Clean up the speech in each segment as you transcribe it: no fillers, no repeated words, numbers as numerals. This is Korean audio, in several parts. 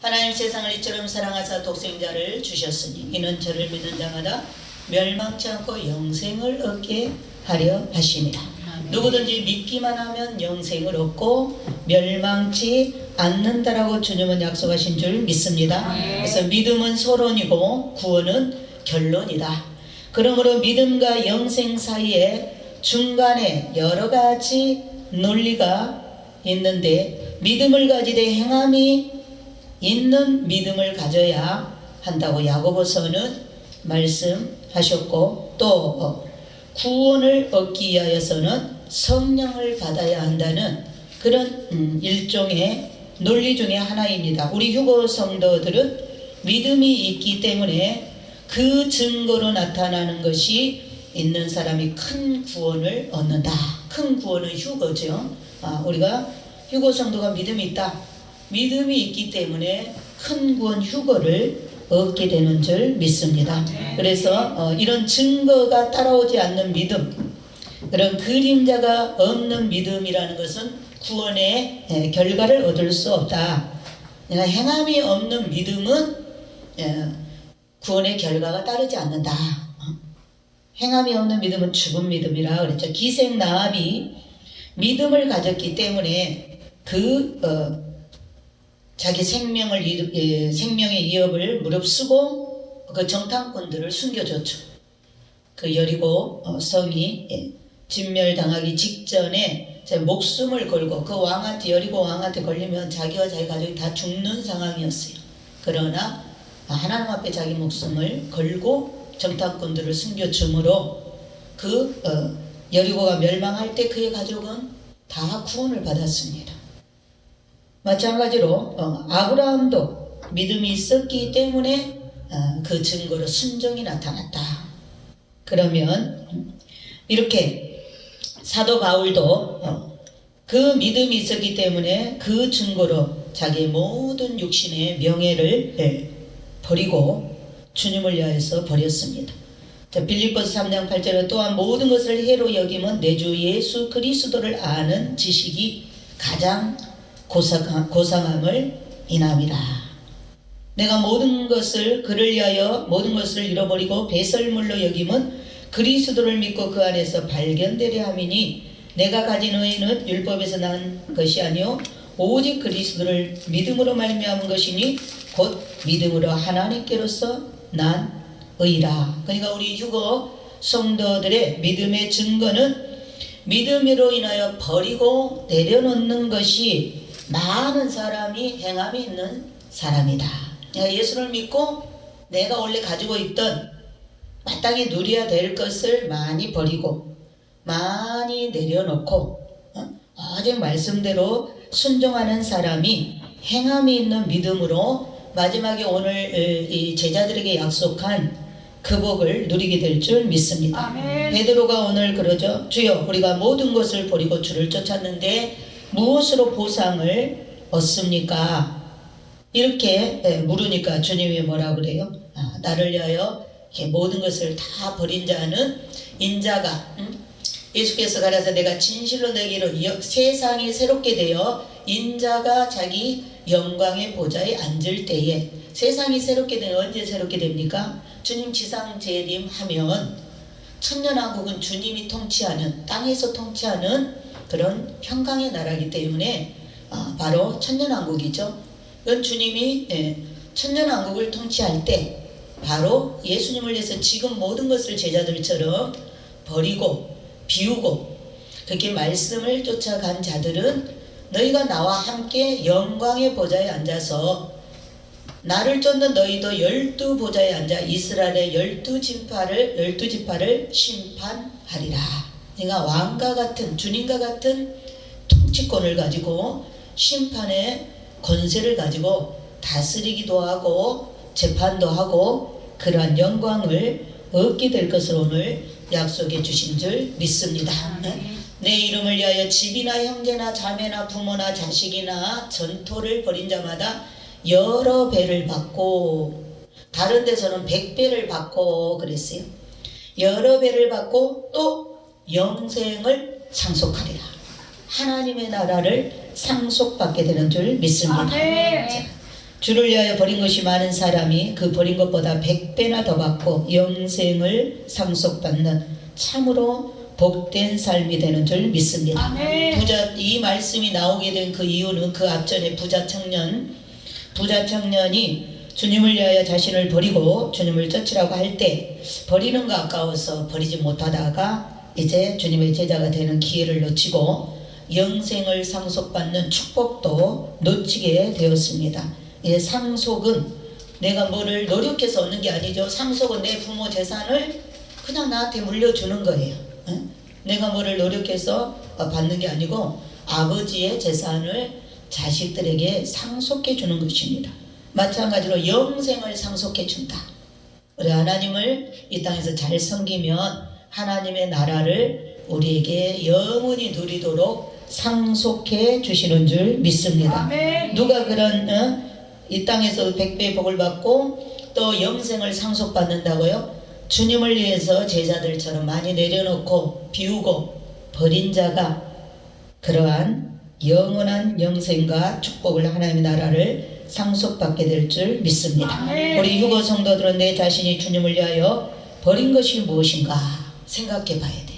하나님 세상을 이처럼 사랑하사 독생자를 주셨으니 이는 저를 믿는 자마다 멸망치 않고 영생을 얻게 하려 하시니라. 누구든지 믿기만 하면 영생을 얻고 멸망치 않는다라고 주님은 약속하신 줄 믿습니다. 그래서 믿음은 소론이고 구원은 결론이다. 그러므로 믿음과 영생 사이에 중간에 여러 가지 논리가 있는데 믿음을 가지되 행함이 있는 믿음을 가져야 한다고 야고보서는 말씀하셨고, 또 구원을 얻기 위하여서는 성령을 받아야 한다는 그런 일종의 논리 중에 하나입니다. 우리 휴거 성도들은 믿음이 있기 때문에 그 증거로 나타나는 것이 있는 사람이 큰 구원을 얻는다. 큰 구원은 휴거죠. 우리가 휴거 성도가 믿음이 있다. 믿음이 있기 때문에 큰 구원 휴거를 얻게 되는 줄 믿습니다. 그래서 이런 증거가 따라오지 않는 믿음, 그런 그림자가 없는 믿음이라는 것은 구원의 결과를 얻을 수 없다. 행함이 없는 믿음은 구원의 결과가 따르지 않는다. 행함이 없는 믿음은 죽은 믿음이라 그랬죠. 기생 라합이 믿음을 가졌기 때문에 자기 생명의 위협을 무릅쓰고 그 정탐꾼들을 숨겨줬죠. 그 여리고 성이 진멸당하기 직전에 목숨을 걸고 그 왕한테, 여리고 왕한테 걸리면 자기와 자기 가족이 다 죽는 상황이었어요. 그러나 하나님 앞에 자기 목숨을 걸고 정탐꾼들을 숨겨줌으로 여리고가 멸망할 때 그의 가족은 다 구원을 받았습니다. 마찬가지로 아브라함도 믿음이 있었기 때문에 그 증거로 순종이 나타났다. 그러면 이렇게 사도 바울도 그 믿음이 있었기 때문에 그 증거로 자기의 모든 육신의 명예를 버리고 주님을 위하여서 버렸습니다. 빌립보서 3장 8절에 또한 모든 것을 해로 여기면 내 주 예수 그리스도를 아는 지식이 가장 고상함을 인함이라. 내가 모든 것을 그를 위하여 모든 것을 잃어버리고 배설물로 여김은 그리스도를 믿고 그 안에서 발견되려 함이니 내가 가진 의는 율법에서 난 것이 아니요 오직 그리스도를 믿음으로 말미암은 것이니 곧 믿음으로 하나님께로서 난 의라. 그러니까 우리 휴거 성도들의 믿음의 증거는 믿음으로 인하여 버리고 내려놓는 것이 많은 사람이 행함이 있는 사람이다. 내가 예수를 믿고 내가 원래 가지고 있던 마땅히 누려야 될 것을 많이 버리고 많이 내려놓고 오직 말씀대로 순종하는 사람이 행함이 있는 믿음으로 마지막에 오늘 이 제자들에게 약속한 그 복을 누리게 될 줄 믿습니다. 아멘. 베드로가 오늘 그러죠. 주여 우리가 모든 것을 버리고 주를 쫓았는데 무엇으로 보상을 얻습니까? 이렇게 물으니까 주님이 뭐라 그래요? 나를 위하여 이렇게 모든 것을 다 버린 자는 인자가 예수께서 가라사 내가 진실로 내기로 세상이 새롭게 되어 인자가 자기 영광의 보좌에 앉을 때에 세상이 새롭게 되면 언제 새롭게 됩니까? 주님 지상 재림하면 천년왕국은 주님이 통치하는 땅에서 통치하는 그런 평강의 나라이기 때문에 바로 천년왕국이죠. 그건 주님이 천년왕국을 통치할 때 바로 예수님을 위해서 지금 모든 것을 제자들처럼 버리고 비우고 그렇게 말씀을 쫓아간 자들은 너희가 나와 함께 영광의 보좌에 앉아서 나를 쫓는 너희도 12보좌에 앉아 이스라엘의 12지파를 심판하리라. 그러니까 왕과 같은 주님과 같은 통치권을 가지고 심판의 권세를 가지고 다스리기도 하고 재판도 하고 그러한 영광을 얻게 될 것을 오늘 약속해 주신 줄 믿습니다. 내 이름을 위하여 집이나 형제나 자매나 부모나 자식이나 전토를 벌인 자마다 여러 배를 받고 다른 데서는 100배를 받고 그랬어요. 여러 배를 받고 또 영생을 상속하리라. 하나님의 나라를 상속받게 되는 줄 믿습니다. 자, 주를 위하여 버린 것이 많은 사람이 그 버린 것보다 100배나 더 받고 영생을 상속받는 참으로 복된 삶이 되는 줄 믿습니다. 아멘. 이 말씀이 나오게 된 그 이유는 그 앞전에 부자 청년이 주님을 위하여 자신을 버리고 주님을 쫓으라고 할 때 버리는 거 아까워서 버리지 못하다가 이제 주님의 제자가 되는 기회를 놓치고 영생을 상속받는 축복도 놓치게 되었습니다. 상속은 내가 뭐를 노력해서 얻는 게 아니죠. 상속은 내 부모 재산을 그냥 나한테 물려주는 거예요. 내가 뭐를 노력해서 받는 게 아니고 아버지의 재산을 자식들에게 상속해 주는 것입니다. 마찬가지로 영생을 상속해 준다. 우리 하나님을 이 땅에서 잘 섬기면 하나님의 나라를 우리에게 영원히 누리도록 상속해 주시는 줄 믿습니다. 아멘. 누가 그런 이 땅에서 100배의 복을 받고 또 영생을 상속받는다고요? 주님을 위해서 제자들처럼 많이 내려놓고 비우고 버린 자가 그러한 영원한 영생과 축복을 하나님의 나라를 상속받게 될 줄 믿습니다. 아멘. 우리 휴거 성도들은 내 자신이 주님을 위하여 버린 것이 무엇인가 생각해 봐야 돼.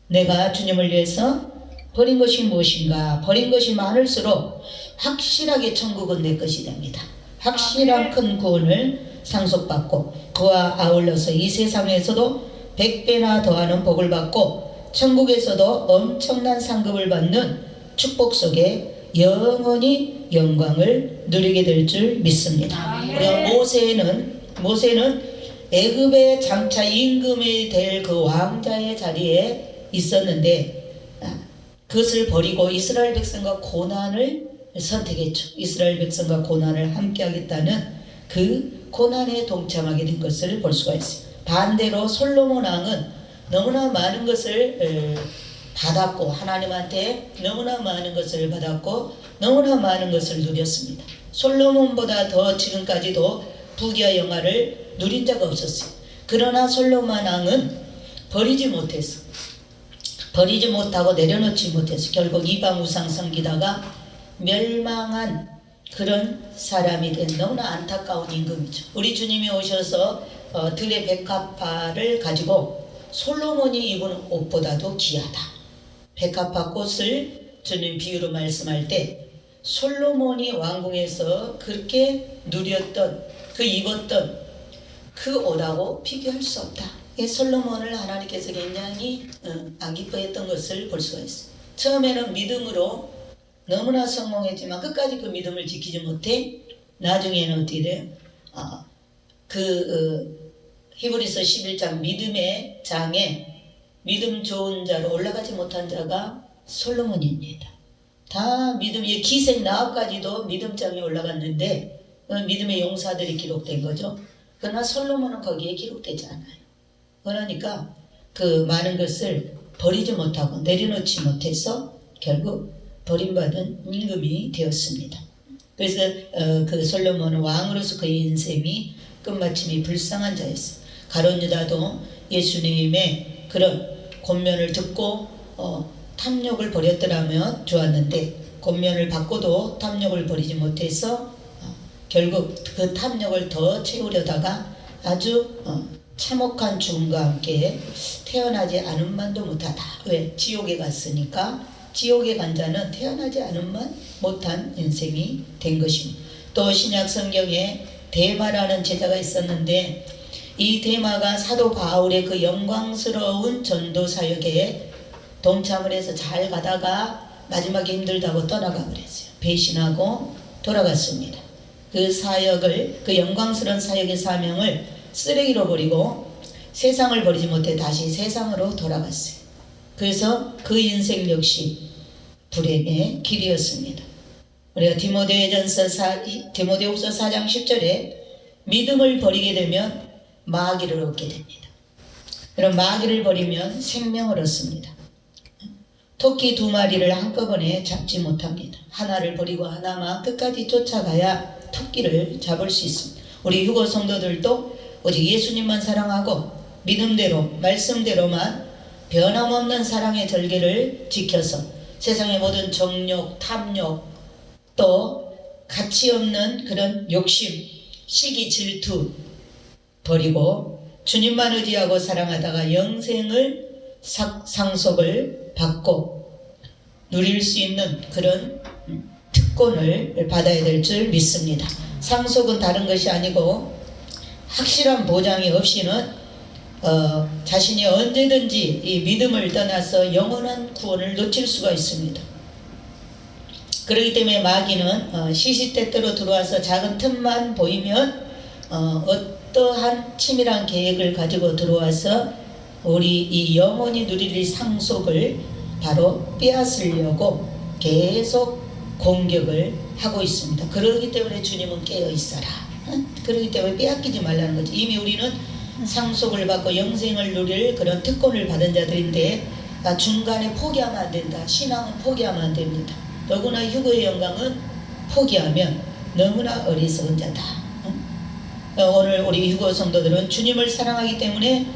내가 주님을 위해서 버린 것이 무엇인가. 버린 것이 많을수록 확실하게 천국은 내 것이 됩니다. 확실한 큰 구원을 상속받고 그와 아울러서 이 세상에서도 100배나 더하는 복을 받고 천국에서도 엄청난 상급을 받는 축복 속에 영원히 영광을 누리게 될 줄 믿습니다. 우리가 모세는 애굽의 장차 임금이 될 그 왕자의 자리에 있었는데 그것을 버리고 이스라엘 백성과 고난을 선택했죠. 이스라엘 백성과 고난을 함께 하겠다는 그 고난에 동참하게 된 것을 볼 수가 있어요. 반대로 솔로몬 왕은 너무나 많은 것을 받았고 하나님한테 너무나 많은 것을 받았고 너무나 많은 것을 누렸습니다. 솔로몬보다 더 지금까지도 부귀와 영화를 누린 자가 없었어요. 그러나 솔로몬 왕은 버리지 못하고 내려놓지 못해서 결국 이방 우상 섬기다가 멸망한 그런 사람이 된 너무나 안타까운 임금이죠. 우리 주님이 오셔서 들의 백합화를 가지고 솔로몬이 입은 옷보다도 귀하다. 백합화 꽃을 주님 비유로 말씀할 때 솔로몬이 왕궁에서 그렇게 누렸던 입었던 그 옷하고 비교할 수 없다. 솔로몬을 하나님께서 굉장히 안 기뻐했던 것을 볼 수가 있어요. 처음에는 믿음으로 너무나 성공했지만 끝까지 그 믿음을 지키지 못해 나중에는 어떻게 돼요? 히브리서 11장 믿음의 장에 믿음 좋은 자로 올라가지 못한 자가 솔로몬입니다. 다 믿음의 기생 나합까지도 믿음장에 올라갔는데 믿음의 용사들이 기록된 거죠. 그러나 솔로몬은 거기에 기록되지 않아요. 그러니까 그 많은 것을 버리지 못하고 내려놓지 못해서 결국 버림받은 임금이 되었습니다. 그래서 그 솔로몬은 왕으로서 그의 인생이 끝마침이 불쌍한 자였어요. 가룟 유다도 예수님의 그런 권면을 듣고 탐욕을 버렸더라면 좋았는데 권면을 받고도 탐욕을 버리지 못해서 결국 그 탐욕을 더 채우려다가 아주 참혹한 죽음과 함께 태어나지 않은 만도 못하다. 왜? 지옥에 갔으니까 지옥에 간 자는 태어나지 않은 만 못한 인생이 된 것입니다. 또 신약 성경에 데마라는 제자가 있었는데 이 데마가 사도 바울의 그 영광스러운 전도 사역에 동참을 해서 잘 가다가 마지막에 힘들다고 떠나가 버렸어요. 배신하고 돌아갔습니다. 그 사역을, 그 영광스러운 사역의 사명을 쓰레기로 버리고 세상을 버리지 못해 다시 세상으로 돌아갔어요. 그래서 그 인생 역시 불행의 길이었습니다. 우리가 디모데후서 4장 10절에 믿음을 버리게 되면 마귀를 얻게 됩니다. 그럼 마귀를 버리면 생명을 얻습니다. 토끼 2마리를 한꺼번에 잡지 못합니다. 하나를 버리고 하나만 끝까지 쫓아가야 토끼를 잡을 수 있습니다. 우리 휴거 성도들도 오직 예수님만 사랑하고 믿음대로 말씀대로만 변함없는 사랑의 절개를 지켜서 세상의 모든 정욕, 탐욕 또 가치 없는 그런 욕심, 시기, 질투 버리고 주님만 의지하고 사랑하다가 영생을 상속을 받고 누릴 수 있는 그런 특권을 받아야 될 줄 믿습니다. 상속은 다른 것이 아니고 확실한 보장이 없이는 자신이 언제든지 이 믿음을 떠나서 영원한 구원을 놓칠 수가 있습니다. 그렇기 때문에 마귀는 시시때때로 들어와서 작은 틈만 보이면 어떠한 치밀한 계획을 가지고 들어와서 우리 이 영원히 누릴 상속을 바로 빼앗으려고 계속 공격을 하고 있습니다. 그러기 때문에 주님은 깨어 있어라. 그러기 때문에 빼앗기지 말라는 거죠. 이미 우리는 상속을 받고 영생을 누릴 그런 특권을 받은 자들인데 중간에 포기하면 안 된다. 신앙은 포기하면 안 됩니다. 더구나 휴거의 영광은 포기하면 너무나 어리석은 자다. 오늘 우리 휴거 성도들은 주님을 사랑하기 때문에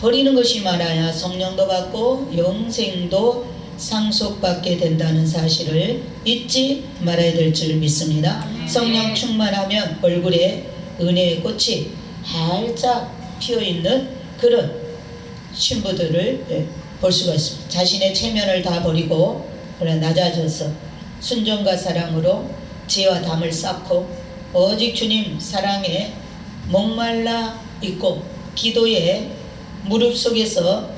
버리는 것이 많아야 성령도 받고 영생도 상속받게 된다는 사실을 잊지 말아야 될 줄 믿습니다. 성령 충만하면 얼굴에 은혜의 꽃이 활짝 피어있는 그런 신부들을 볼 수가 있습니다. 자신의 체면을 다 버리고 낮아져서 순종과 사랑으로 지혜와 담을 쌓고 오직 주님 사랑에 목말라 있고 기도에 무릎 속에서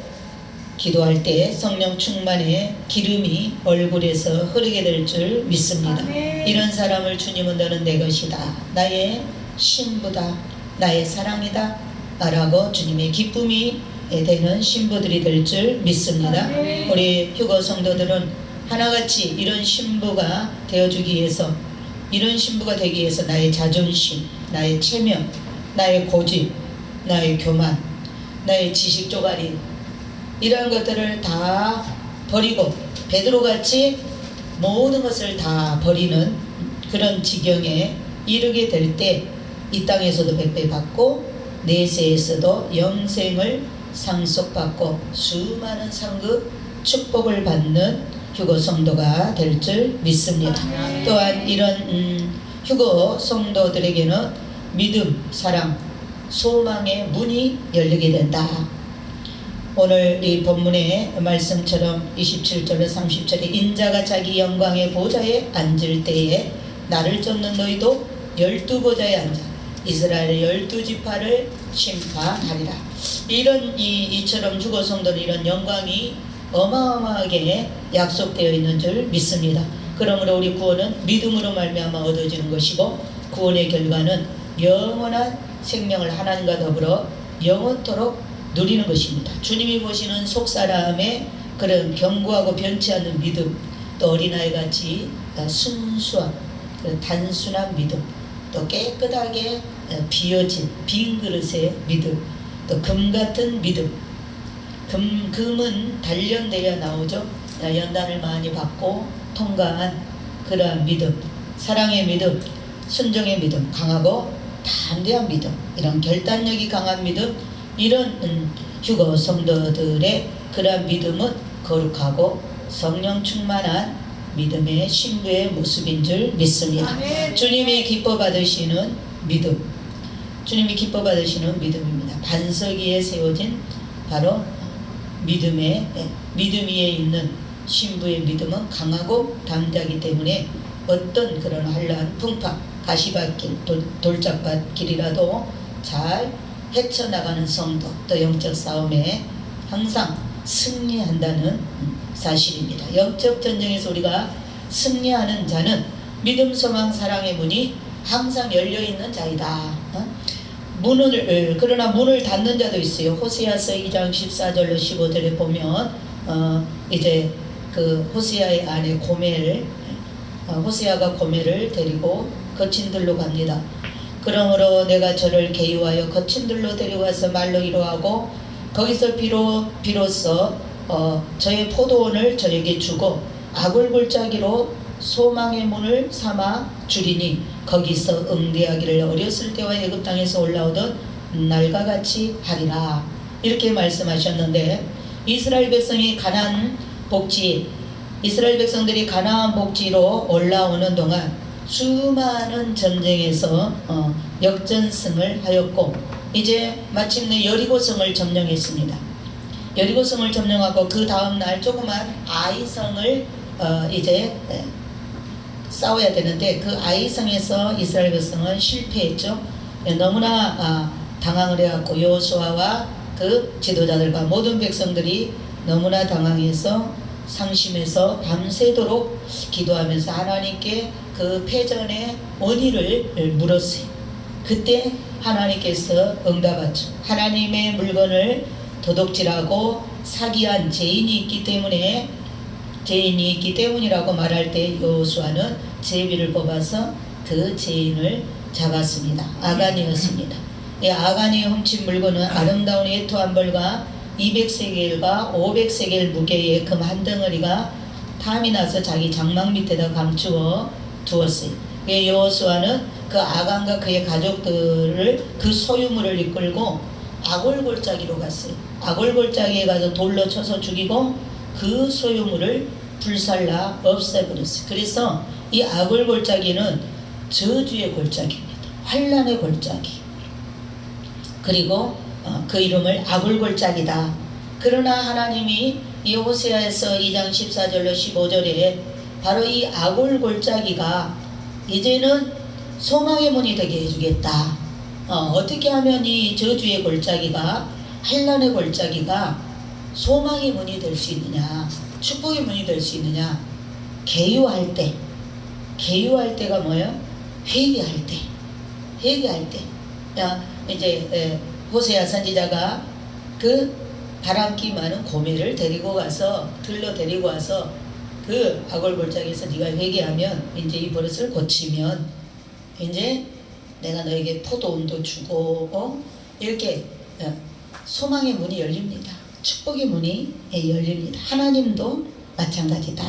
기도할 때 성령 충만의 기름이 얼굴에서 흐르게 될 줄 믿습니다. 이런 사람을 주님은 너는 내 것이다. 나의 신부다. 나의 사랑이다. 라고 주님의 기쁨이 되는 신부들이 될 줄 믿습니다. 우리 휴거 성도들은 하나같이 이런 신부가 되어주기 위해서 이런 신부가 되기 위해서 나의 자존심, 나의 체면, 나의 고집, 나의 교만, 나의 지식 쪼가리 이런 것들을 다 버리고 베드로같이 모든 것을 다 버리는 그런 지경에 이르게 될 때 이 땅에서도 백배 받고 내세에서도 영생을 상속받고 수많은 상급 축복을 받는 휴거 성도가 될 줄 믿습니다. 또한 이런 휴거 성도들에게는 믿음, 사랑, 소망의 문이 열리게 된다. 오늘 이 본문의 말씀처럼 27절에 30절에 인자가 자기 영광의 보좌에 앉을 때에 나를 쫓는 너희도 12보좌에 앉아 이스라엘의 12지파를 심판하리라. 이처럼 휴거 성도는 이런 영광이 어마어마하게 약속되어 있는 줄 믿습니다. 그러므로 우리 구원은 믿음으로 말미암아 얻어지는 것이고 구원의 결과는 영원한 생명을 하나님과 더불어 영원토록 누리는 것입니다. 주님이 보시는 속사람의 그런 견고하고 변치 않는 믿음, 또 어린아이같이 순수한 단순한 믿음, 또 깨끗하게 비어진 빈 그릇의 믿음, 또 금같은 믿음. 금은 단련돼야 나오죠. 연단을 많이 받고 통과한 그러한 믿음, 사랑의 믿음, 순종의 믿음, 강하고 담대한 믿음, 이런 결단력이 강한 믿음, 이런 휴거 성도들의 그러한 믿음은 거룩하고 성령 충만한 믿음의 신부의 모습인 줄 믿습니다. 주님이 기뻐 받으시는 믿음, 주님이 기뻐 받으시는 믿음입니다. 반석 위에 세워진 바로 믿음 위에 있는 신부의 믿음은 강하고 담대하기 때문에 어떤 그런 한란, 풍파, 가시밭길, 돌짝밭길이라도 잘 헤쳐나가는 성도, 또 영적 싸움에 항상 승리한다는 사실입니다. 영적 전쟁에서 우리가 승리하는 자는 믿음, 소망, 사랑의 문이 항상 열려있는 자이다. 그러나 문을 닫는 자도 있어요. 호세아서 2장 14절로 15절에 보면 이제 그 호세아의 아내 호세아가 고멜을 데리고 거친 들로 갑니다. 그러므로 내가 저를 계유하여 거친 들로 데려가서 말로 이루하고 거기서 비로소 저의 포도원을 저에게 주고 아굴골짜기로 소망의 문을 삼아 주리니 거기서 응대하기를 어렸을 때와 애굽 땅에서 올라오던 날과 같이 하리라. 이렇게 말씀하셨는데 이스라엘 백성들이 가나안 복지로 올라오는 동안 수많은 전쟁에서 역전승을 하였고 이제 마침내 여리고성을 점령했습니다. 여리고성을 점령하고 그 다음날 조그만 아이성을 이제 싸워야 되는데 그 아이성에서 이스라엘 백성은 실패했죠. 너무나 당황을 해갖고 여호수아와 그 지도자들과 모든 백성들이 너무나 당황해서 상심해서 밤새도록 기도하면서 하나님께 그 패전의 원인을 물었어요. 그때 하나님께서 응답하죠. 하나님의 물건을 도둑질하고 사기한 죄인이 있기 때문이라고 말할 때 여호수아는 제비를 뽑아서 그 죄인을 잡았습니다. 아간이었습니다. 이 아간이 훔친 물건은 아름다운 에토 한 벌과 200세겔과 500세겔 무게의 금 한 덩어리가 탐이 나서 자기 장막 밑에다 감추어 두었어요. 여호수아는 그 아간과 그의 가족들을 그 소유물을 이끌고 아골골짜기로 갔어요. 아골골짜기에 가서 돌로 쳐서 죽이고 그 소유물을 불살라 없애버렸어요. 그래서 이 아골골짜기는 저주의 골짜기입니다. 환란의 골짜기. 그리고 그 이름을 아골골짜기다. 그러나 하나님이 이 호세아에서 2장 14절로 15절에 바로 이 아골골짜기가 이제는 소망의 문이 되게 해주겠다. 어떻게 하면 이 저주의 골짜기가, 환란의 골짜기가 소망의 문이 될 수 있느냐, 축복의 문이 될 수 있느냐. 개유할 때가 뭐예요? 회개할 때. 이제 호세아 선지자가 그 바람기 많은 고매를 데리고 가서 들러 데리고 와서 그 아골골짜기에서 네가 회개하면 이제 이 버릇을 고치면 이제 내가 너에게 포도원도 주고 이렇게 소망의 문이 열립니다. 축복의 문이 열립니다. 하나님도 마찬가지다.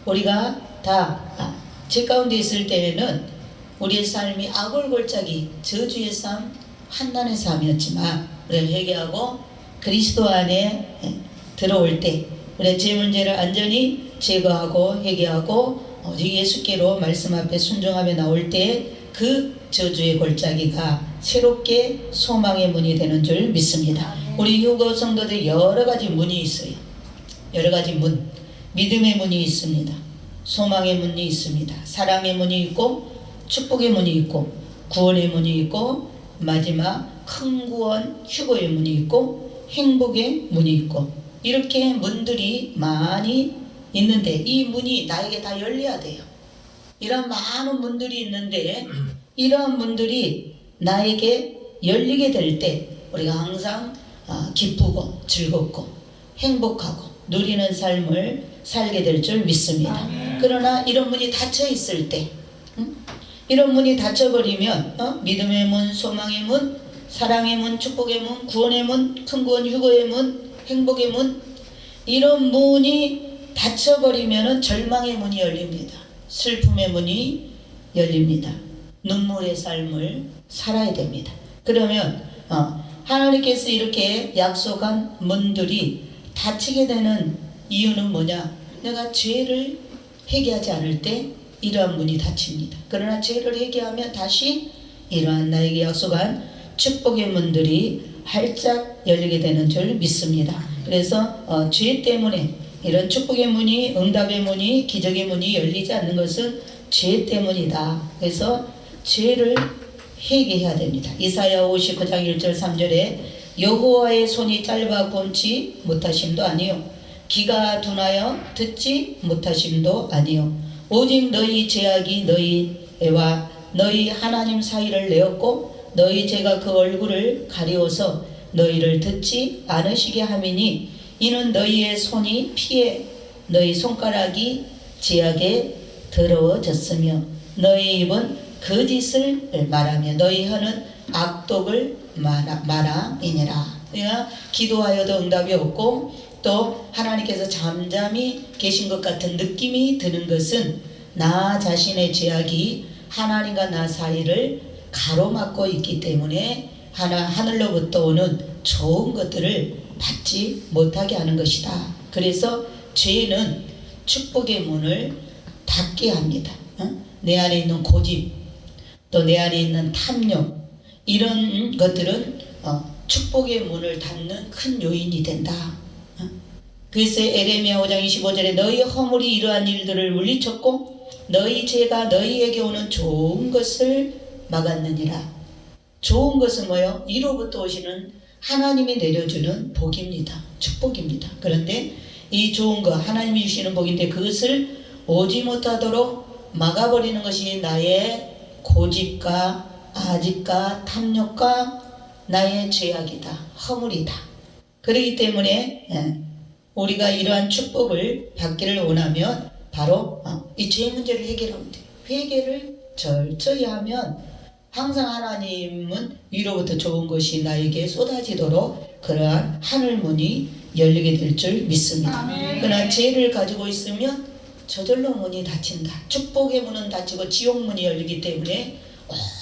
우리가 다 제 가운데 있을 때에는 우리의 삶이 아골골짜기, 저주의 삶, 환난의 삶이었지만 우리가 회개하고 그리스도 안에 들어올 때 우리의 죄 문제를 완전히 제거하고 회개하고 오직 예수께로 말씀 앞에 순종하며 나올 때 그 저주의 골짜기가 새롭게 소망의 문이 되는 줄 믿습니다. 우리 휴거 성도들 여러 가지 문이 있어요. 여러 가지 문, 믿음의 문이 있습니다. 소망의 문이 있습니다. 사랑의 문이 있고 축복의 문이 있고 구원의 문이 있고 마지막 큰 구원 휴거의 문이 있고 행복의 문이 있고 이렇게 문들이 많이 있는데 이 문이 나에게 다 열려야 돼요. 이런 많은 문들이 있는데 이러한 문들이 나에게 열리게 될 때 우리가 항상 기쁘고 즐겁고 행복하고 누리는 삶을 살게 될 줄 믿습니다. 그러나 이런 문이 닫혀 있을 때 이런 문이 닫혀버리면 믿음의 문, 소망의 문, 사랑의 문, 축복의 문, 구원의 문, 큰 구원, 휴거의 문, 행복의 문 이런 문이 닫혀버리면 절망의 문이 열립니다. 슬픔의 문이 열립니다. 눈물의 삶을 살아야 됩니다. 그러면 하나님께서 이렇게 약속한 문들이 닫히게 되는 이유는 뭐냐? 내가 죄를 회개하지 않을 때 이러한 문이 닫힙니다. 그러나 죄를 회개하면 다시 이러한 나에게 약속한 축복의 문들이 활짝 열리게 되는 줄 믿습니다. 그래서 죄 때문에 이런 축복의 문이, 응답의 문이, 기적의 문이 열리지 않는 것은 죄 때문이다. 그래서 죄를 회개해야 됩니다. 이사야 59장 1절 3절에 여호와의 손이 짧아 본치 못하심도 아니요 귀가 둔하여 듣지 못하심도 아니요 오직 너희 죄악이 너희와 너희 하나님 사이를 내었고 너희 죄가 그 얼굴을 가리워서 너희를 듣지 않으시게 함이니 이는 너희의 손이 피해 너희 손가락이 죄악에 더러워졌으며 너희 입은 거짓을 말하며 너희 혀는 악독을 말함이니라. 그러니까 기도하여도 응답이 없고 또 하나님께서 잠잠히 계신 것 같은 느낌이 드는 것은 나 자신의 죄악이 하나님과 나 사이를 가로막고 있기 때문에 하늘로부터 오는 좋은 것들을 받지 못하게 하는 것이다. 그래서 죄는 축복의 문을 닫게 합니다. 내 안에 있는 고집, 또 내 안에 있는 탐욕, 이런 것들은 축복의 문을 닫는 큰 요인이 된다. 그래서 에레미야 5장 25절에 너희 허물이 이러한 일들을 물리쳤고 너희 죄가 너희에게 오는 좋은 것을 막았느니라. 좋은 것은 뭐요? 이로부터 오시는 하나님이 내려주는 복입니다. 축복입니다. 그런데 이 좋은 거 하나님이 주시는 복인데 그것을 오지 못하도록 막아버리는 것이 나의 고집과 아집과 탐욕과 나의 죄악이다. 허물이다. 그렇기 때문에 우리가 이러한 축복을 받기를 원하면 바로 이 죄 문제를 해결하면 돼요. 회개를 철저히 하면 항상 하나님은 위로부터 좋은 것이 나에게 쏟아지도록 그러한 하늘문이 열리게 될 줄 믿습니다. 그러나 죄를 가지고 있으면 저절로 문이 닫힌다. 축복의 문은 닫히고 지옥문이 열리기 때문에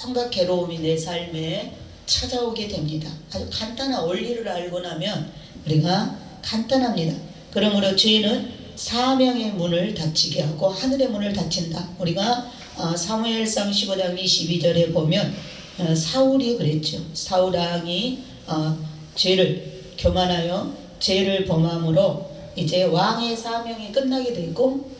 온갖 괴로움이 내 삶에 찾아오게 됩니다. 아주 간단한 원리를 알고 나면 우리가 간단합니다. 그러므로 죄는 사명의 문을 닫히게 하고 하늘의 문을 닫힌다. 우리가 사무엘상 15장 22절에 보면 사울이 그랬죠. 사울왕이 죄를 교만하여 죄를 범함으로 이제 왕의 사명이 끝나게 되고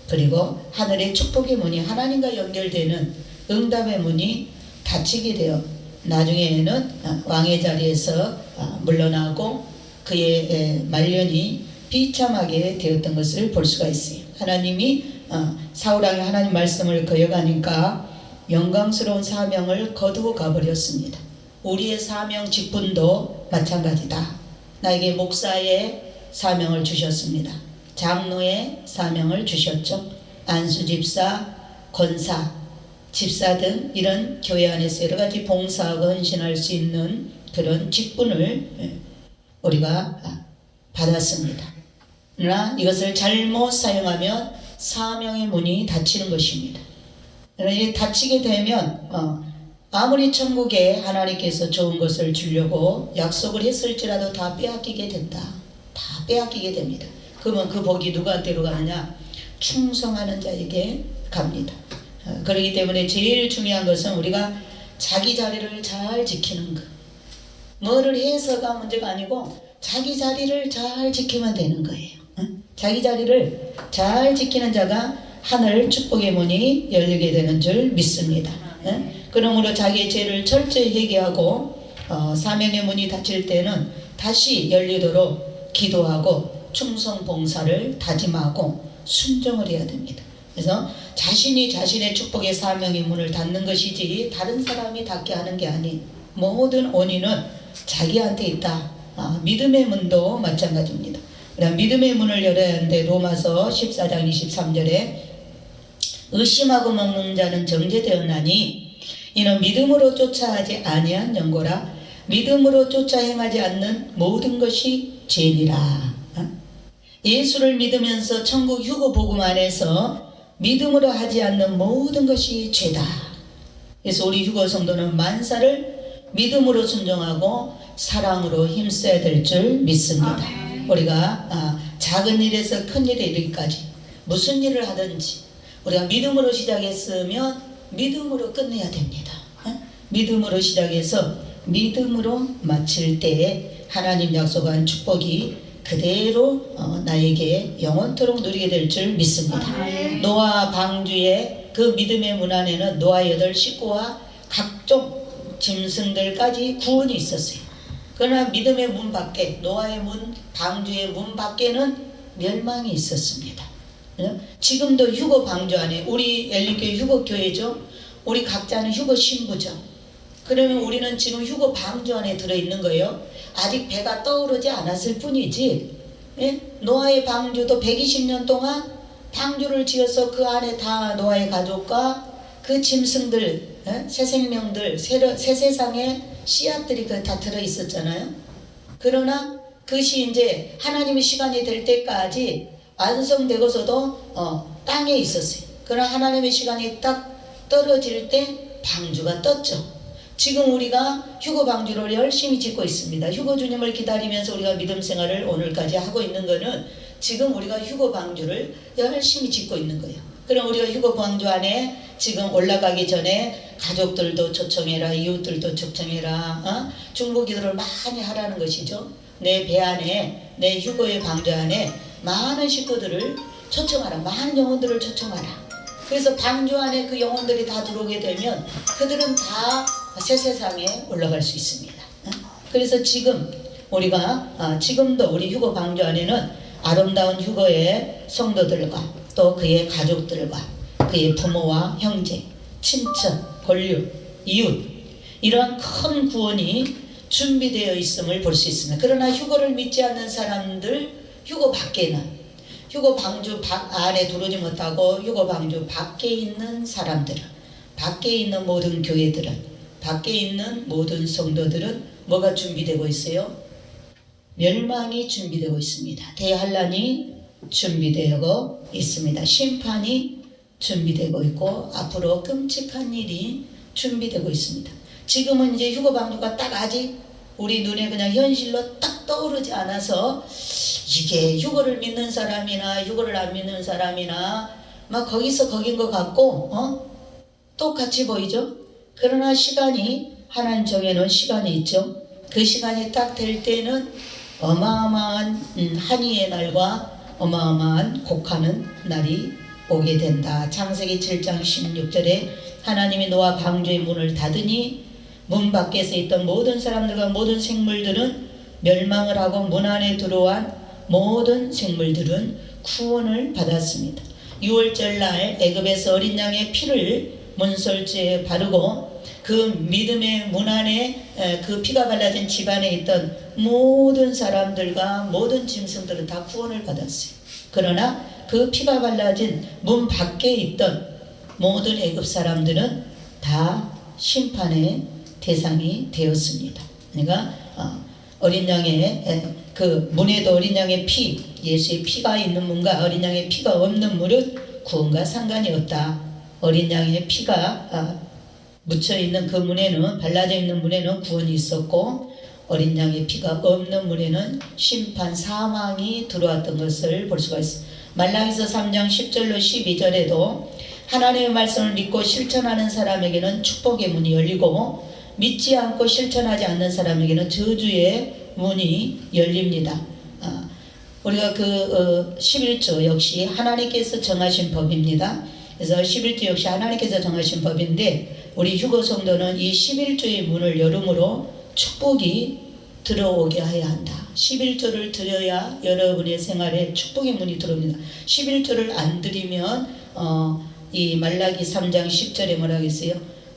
그리고 하늘의 축복의 문이 하나님과 연결되는 응답의 문이 닫히게 되어 나중에는 왕의 자리에서 물러나고 그의 말년이 비참하게 되었던 것을 볼 수가 있어요. 하나님이 사울왕이 하나님 말씀을 거역하니까 영광스러운 사명을 거두고 가버렸습니다. 우리의 사명 직분도 마찬가지다. 나에게 목사의 사명을 주셨습니다. 장로의 사명을 주셨죠. 안수집사, 권사, 집사 등 이런 교회 안에서 여러 가지 봉사하고 헌신할 수 있는 그런 직분을 우리가 받았습니다. 그러나 이것을 잘못 사용하면 사명의 문이 닫히는 것입니다. 그러나 닫히게 되면 아무리 천국에 하나님께서 좋은 것을 주려고 약속을 했을지라도 다 빼앗기게 된다. 다 빼앗기게 됩니다. 그러면 그 복이 누구한테로 가느냐? 충성하는 자에게 갑니다. 그렇기 때문에 제일 중요한 것은 우리가 자기 자리를 잘 지키는 것. 뭐를 해서가 문제가 아니고 자기 자리를 잘 지키면 되는 거예요. 자기 자리를 잘 지키는 자가 하늘 축복의 문이 열리게 되는 줄 믿습니다. 그러므로 자기의 죄를 철저히 회개하고 사명의 문이 닫힐 때는 다시 열리도록 기도하고 충성 봉사를 다짐하고 순종을 해야 됩니다. 그래서 자신이 자신의 축복의 사명의 문을 닫는 것이지 다른 사람이 닫게 하는 게 아닌 모든 원인은 자기한테 있다. 믿음의 문도 마찬가지입니다. 믿음의 문을 열어야 하는데 로마서 14장 23절에 의심하고 먹는 자는 정죄되었나니 이는 믿음으로 쫓아하지 아니한 연고라 믿음으로 쫓아 행하지 않는 모든 것이 죄니라. 예수를 믿으면서 천국 휴거 복음 안에서 믿음으로 하지 않는 모든 것이 죄다. 그래서 우리 휴거 성도는 만사를 믿음으로 순종하고 사랑으로 힘써야 될 줄 믿습니다. 우리가 작은 일에서 큰 일에 이르기까지 무슨 일을 하든지 우리가 믿음으로 시작했으면 믿음으로 끝내야 됩니다. 믿음으로 시작해서 믿음으로 마칠 때에 하나님 약속한 축복이 그대로 나에게 영원토록 누리게 될 줄 믿습니다. 노아 방주의 그 믿음의 문 안에는 노아의 8 식구와 각종 짐승들까지 구원이 있었어요. 그러나 믿음의 문 밖에 노아의 문 방주의 문 밖에는 멸망이 있었습니다. 지금도 휴거 방주 안에 우리 열린교회 휴거교회죠. 우리 각자는 휴거 신부죠. 그러면 우리는 지금 휴거 방주 안에 들어있는 거예요. 아직 배가 떠오르지 않았을 뿐이지. 노아의 방주도 120년 동안 방주를 지어서 그 안에 다 노아의 가족과 그 짐승들, 새 생명들, 새 세상의 씨앗들이 다 들어있었잖아요. 그러나 그것이 이제 하나님의 시간이 될 때까지 완성되고서도 땅에 있었어요. 그러나 하나님의 시간이 딱 떨어질 때 방주가 떴죠. 지금 우리가 휴거 방주를 열심히 짓고 있습니다. 휴거 주님을 기다리면서 우리가 믿음 생활을 오늘까지 하고 있는 거는 지금 우리가 휴거 방주를 열심히 짓고 있는 거예요. 그럼 우리가 휴거 방주 안에 지금 올라가기 전에 가족들도 초청해라, 이웃들도 초청해라, 중보기도를 많이 하라는 것이죠. 내 배 안에, 내 휴거의 방주 안에 많은 식구들을 초청하라, 많은 영혼들을 초청하라. 그래서 방주 안에 그 영혼들이 다 들어오게 되면 그들은 다 새 세상에 올라갈 수 있습니다. 그래서 지금 우리가 지금도 우리 휴거 방주 안에는 아름다운 휴거의 성도들과 또 그의 가족들과 그의 부모와 형제, 친척, 권류, 이웃, 이러한 큰 구원이 준비되어 있음을 볼 수 있습니다. 그러나 휴거를 믿지 않는 사람들, 휴거 밖에는, 휴거 방주 안에 들어오지 못하고 휴거 방주 밖에 있는 사람들은, 밖에 있는 모든 교회들은, 밖에 있는 모든 성도들은 뭐가 준비되고 있어요? 멸망이 준비되고 있습니다. 대환란이 준비되고 있습니다. 심판이 준비되고 있고 앞으로 끔찍한 일이 준비되고 있습니다. 지금은 이제 휴거 방주가 딱 아직 우리 눈에 그냥 현실로 딱 떠오르지 않아서 이게 휴거를 믿는 사람이나 휴거를 안 믿는 사람이나 막 거기서 거긴 것 같고 똑같이 보이죠. 그러나 시간이, 하나님 정해놓은 시간이 있죠. 그 시간이 딱 될 때는 어마어마한 한이의 날과 어마어마한 곡하는 날이 오게 된다. 창세기 7장 16절에 하나님이 노아 방주의 문을 닫으니 문 밖에서 있던 모든 사람들과 모든 생물들은 멸망을 하고 문 안에 들어온 모든 생물들은 구원을 받았습니다. 6월절 날 애굽에서 어린 양의 피를 문설주에 바르고 그 믿음의 문 안에 그 피가 발라진 집안에 있던 모든 사람들과 모든 짐승들은 다 구원을 받았어요. 그러나 그 피가 발라진 문 밖에 있던 모든 애굽 사람들은 다 심판의 대상이 되었습니다. 그러니까 어린 양의 그 문에도 어린 양의 피, 예수의 피가 있는 문과 어린 양의 피가 없는 문은 구원과 상관이 없다. 어린 양의 피가 묻혀있는 그 문에는, 발라져 있는 문에는 구원이 있었고 어린 양의 피가 없는 문에는 심판, 사망이 들어왔던 것을 볼 수가 있습니다. 말라기서 3장 10절로 12절에도 하나님의 말씀을 믿고 실천하는 사람에게는 축복의 문이 열리고 믿지 않고 실천하지 않는 사람에게는 저주의 문이 열립니다. 우리가 그 11조 역시 하나님께서 정하신 법입니다. 그래서 11조 역시 하나님께서 정하신 법인데 우리 휴거 성도는 이 11조의 문을 열음으로 축복이 들어오게 해야 한다. 11조를 드려야 여러분의 생활에 축복의 문이 들어옵니다. 11조를 안 드리면 이 말라기 3장 10절에 뭐라고 했어요?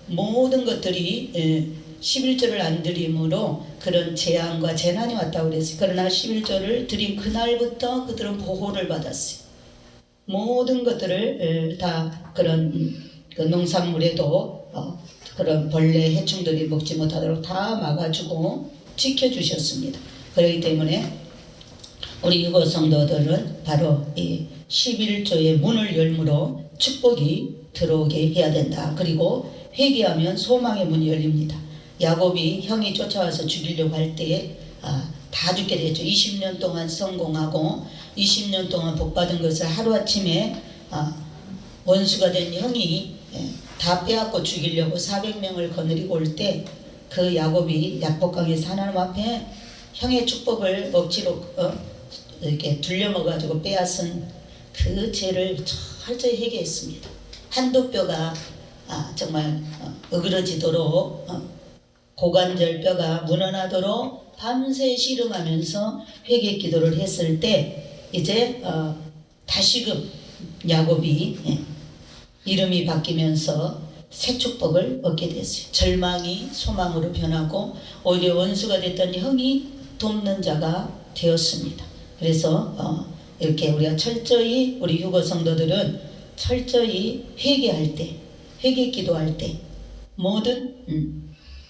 모든 것들이 11조를 안 드림으로 그런 재앙과 재난이 왔다고 그랬어요. 그러나 11조를 드린 그날부터 그들은 보호를 받았어요. 모든 것들을 다 그런 그 농산물에도 그런 벌레, 해충들이 먹지 못하도록 다 막아주고 지켜주셨습니다. 그렇기 때문에 우리 유고 성도들은 바로 이 11조의 문을 열므로 축복이 들어오게 해야 된다. 그리고 회개하면 소망의 문이 열립니다. 야곱이 형이 쫓아와서 죽이려고 할 때에 다 죽게 됐죠. 20년 동안 성공하고 20년 동안 복받은 것을 하루아침에 원수가 된 형이 다 빼앗고 죽이려고 400명을 거느리고 올 때 그 야곱이 약복강에서 하나님 앞에 형의 축복을 억지로 이렇게 둘려먹어가지고 빼앗은 그 죄를 철저히 회개했습니다. 한두 뼈가 정말 어그러지도록 고관절 뼈가 무너나도록 밤새 씨름하면서 회개 기도를 했을 때 이제 다시금 야곱이 이름이 바뀌면서 새 축복을 얻게 됐어요. 절망이 소망으로 변하고 오히려 원수가 됐던 형이 돕는 자가 되었습니다. 그래서 이렇게 우리가 철저히 우리 휴거 성도들은 철저히 회개할 때, 회개 기도할 때 모든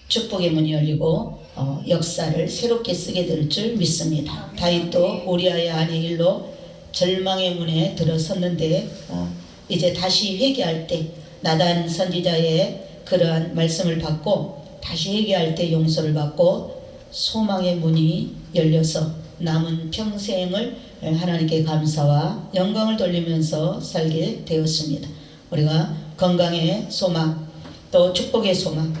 축복의 문이 열리고 역사를 새롭게 쓰게 될 줄 믿습니다. 다윗도 우리아의 아내 일로 절망의 문에 들어섰는데 이제 다시 회개할 때 나단 선지자의 그러한 말씀을 받고 다시 회개할 때 용서를 받고 소망의 문이 열려서 남은 평생을 하나님께 감사와 영광을 돌리면서 살게 되었습니다. 우리가 건강의 소망, 또 축복의 소망,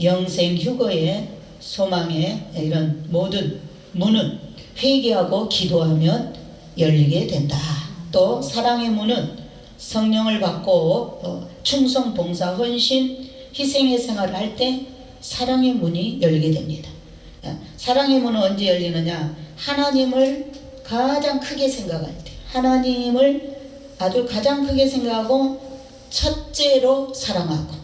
영생 휴거의 소망의 이런 모든 문은 회개하고 기도하면 열리게 된다. 또 사랑의 문은 성령을 받고 충성, 봉사, 헌신, 희생의 생활을 할 때 사랑의 문이 열리게 됩니다. 사랑의 문은 언제 열리느냐? 하나님을 가장 크게 생각할 때, 하나님을 아주 가장 크게 생각하고 첫째로 사랑하고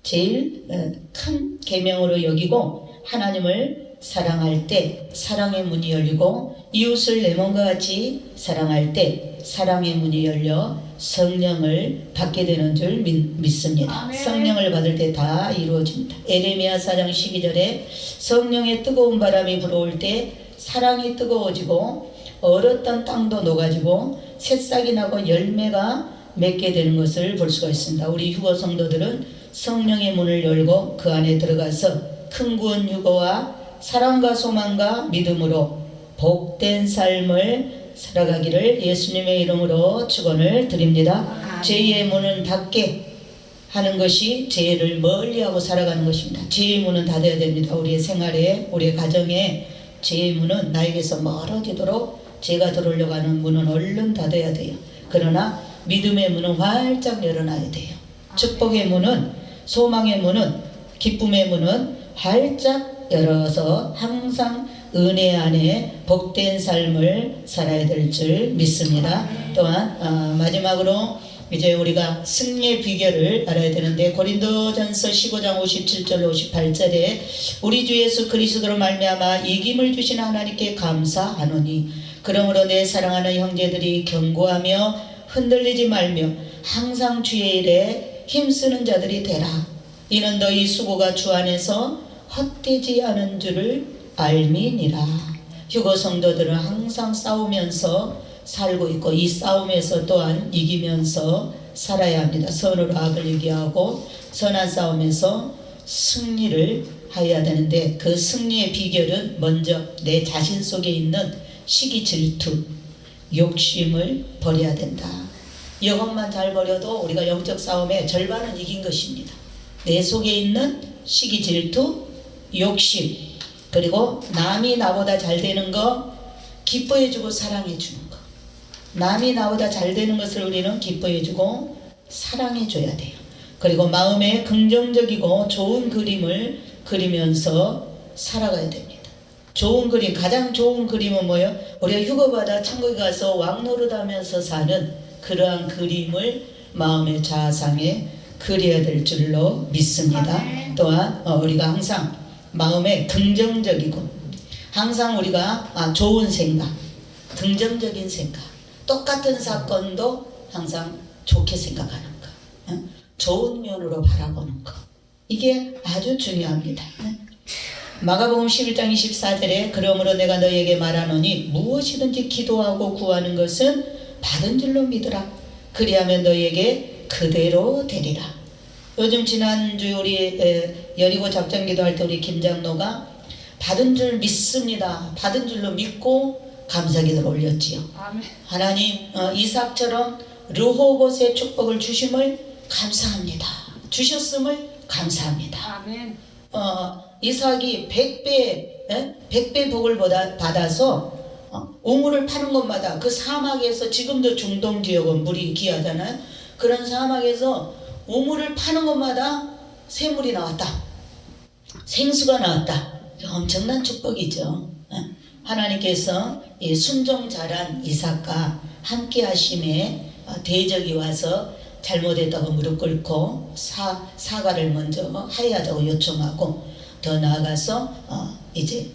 제일 큰 계명으로 여기고 하나님을 사랑할 때 사랑의 문이 열리고, 이웃을 내 몸과 같이 사랑할 때 사랑의 문이 열려 성령을 받게 되는 줄 믿습니다. 아멘. 성령을 받을 때 다 이루어집니다. 에레미야 4장 12절에 성령의 뜨거운 바람이 불어올 때 사랑이 뜨거워지고 얼었던 땅도 녹아지고 새싹이 나고 열매가 맺게 되는 것을 볼 수가 있습니다. 우리 휴거 성도들은 성령의 문을 열고 그 안에 들어가서 큰 구원 휴거와 사랑과 소망과 믿음으로 복된 삶을 살아가기를 예수님의 이름으로 축원을 드립니다. 죄의 문은 닫게 하는 것이 죄를 멀리하고 살아가는 것입니다. 죄의 문은 닫아야 됩니다. 우리의 생활에, 우리의 가정에 죄의 문은 나에게서 멀어지도록 죄가 들어오려고 하는 문은 얼른 닫아야 돼요. 그러나 믿음의 문은 활짝 열어놔야 돼요. 축복의 문은, 소망의 문은, 기쁨의 문은 활짝 열어서 항상 은혜 안에 복된 삶을 살아야 될 줄 믿습니다. 또한 마지막으로 이제 우리가 승리의 비결을 알아야 되는데, 고린도전서 15장 57절 58절에 우리 주 예수 그리스도로 말미암아 이김을 주신 하나님께 감사하노니 그러므로 내 사랑하는 형제들이 견고하며 흔들리지 말며 항상 주의 일에 힘쓰는 자들이 되라. 이는 너희 수고가 주 안에서 헛되지 않은 줄을 알미니라. 휴거 성도들은 항상 싸우면서 살고 있고 이 싸움에서 또한 이기면서 살아야 합니다. 선으로 악을 이기하고 선한 싸움에서 승리를 하여야 되는데, 그 승리의 비결은 먼저 내 자신 속에 있는 시기, 질투, 욕심을 버려야 된다. 이것만 잘 버려도 우리가 영적 싸움의 절반은 이긴 것입니다. 내 속에 있는 시기, 질투, 욕심, 그리고 남이 나보다 잘 되는 거 기뻐해주고 사랑해주는 거. 남이 나보다 잘 되는 것을 우리는 기뻐해주고 사랑해줘야 돼요. 그리고 마음에 긍정적이고 좋은 그림을 그리면서 살아가야 됩니다. 좋은 그림, 가장 좋은 그림은 뭐예요? 우리가 휴거받아 천국에 가서 왕노릇하면서 사는 그러한 그림을 마음의 좌상에 그려야 될 줄로 믿습니다. 또한 우리가 항상 마음에 긍정적이고 항상 우리가 좋은 생각, 긍정적인 생각, 똑같은 사건도 항상 좋게 생각하는 거, 좋은 면으로 바라보는 거, 이게 아주 중요합니다. 마가복음 11장 24절에 그러므로 내가 너희에게 말하노니 무엇이든지 기도하고 구하는 것은 받은 줄로 믿으라. 그리하면 너희에게 그대로 되리라. 요즘 지난주 우리 여리고 작전 기도할 때 우리 김장로가 받은 줄 믿습니다. 받은 줄로 믿고 감사기도를 올렸지요. 아멘. 하나님 이삭처럼 르호봇의 축복을 주심을 감사합니다. 주셨음을 감사합니다. 아멘. 이삭이 100배 복을 받아서 우물을 파는 곳마다 그 사막에서, 지금도 중동 지역은 물이 귀하잖아요. 그런 사막에서 우물을 파는 곳마다 샘물이 나왔다. 생수가 나왔다. 엄청난 축복이죠. 하나님께서 이 순종 잘한 이삭과 함께 하심에 대적이 와서 잘못했다고 무릎 꿇고 사과를 먼저 하야하자고 요청하고, 더 나아가서 이제